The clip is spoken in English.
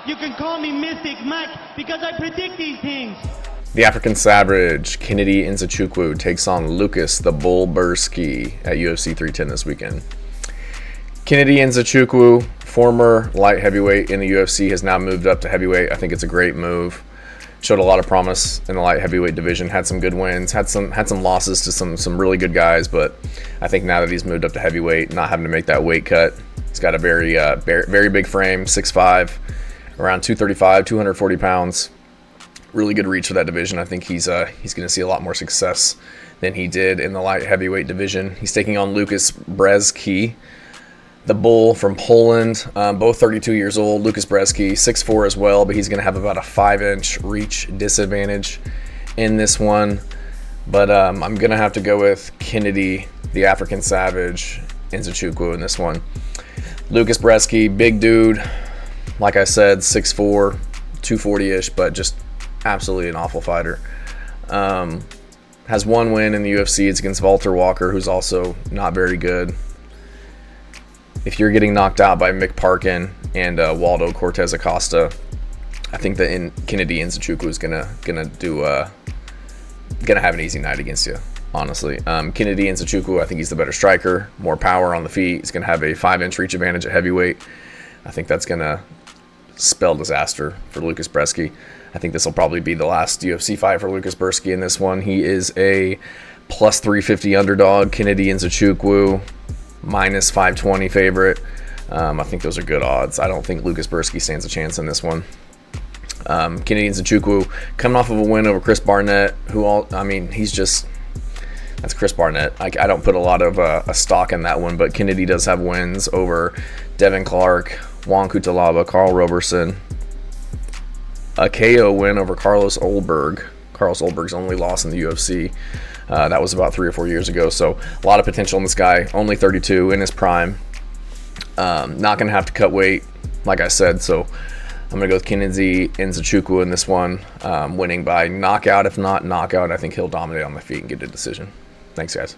You can call me Mystic Mike because I predict these things. The African Savage, Kennedy Nzechukwu, takes on Lukasz the Bull Brzeski at UFC 310 this weekend. Kennedy Nzechukwu, former light heavyweight in the UFC, has now moved up to heavyweight. I think it's a great move. Showed a lot of promise in the light heavyweight division. Had some good wins. Had some losses to some really good guys. But I think now that he's moved up to heavyweight, not having to make that weight cut, he's got a very big frame, 6'5", around 235, 240 pounds. Really good reach for that division. I think he's going to see a lot more success than he did in the light heavyweight division. He's taking on Lukasz Brzeski, the Bull from Poland, both 32 years old. Lukasz Brzeski, 6'4" as well, but he's going to have about a 5-inch reach disadvantage in this one. But I'm going to have to go with Kennedy, the African Savage, Nzechukwu in this one. Lukasz Brzeski, big dude, like I said, 6'4", 240-ish, but just absolutely an awful fighter. Has one win in the UFC. It's against Walter Walker, who's also not very good. If you're getting knocked out by Mick Parkin and Waldo Cortez Acosta, I think that Kennedy Nzechukwu is gonna have an easy night against you. Honestly, Kennedy Nzechukwu, I think he's the better striker, more power on the feet. He's gonna have a 5-inch reach advantage at heavyweight. I think that's gonna spell disaster for Lukasz Brzeski. I think this will probably be the last UFC fight for Lukasz Brzeski in this one. He is a plus 350 underdog. Kennedy Nzechukwu, minus 520 favorite. I think those are good odds. I don't think Lukasz Brzeski stands a chance in this one. Kennedy Nzechukwu coming off of a win over Chris Barnett, that's Chris Barnett. I don't put a lot of a stock in that one, but Kennedy does have wins over Devin Clark, Juan Cutelaba, Carl Roberson, a KO win over Carlos Olberg. Carlos Olberg's only loss in the UFC. That was about 3 or 4 years ago. So a lot of potential in this guy. Only 32 in his prime. Not going to have to cut weight, like I said. So I'm going to go with Kennedy Nzechukwu in this one, winning by knockout. If not knockout, I think he'll dominate on the feet and get a decision. Thanks, guys.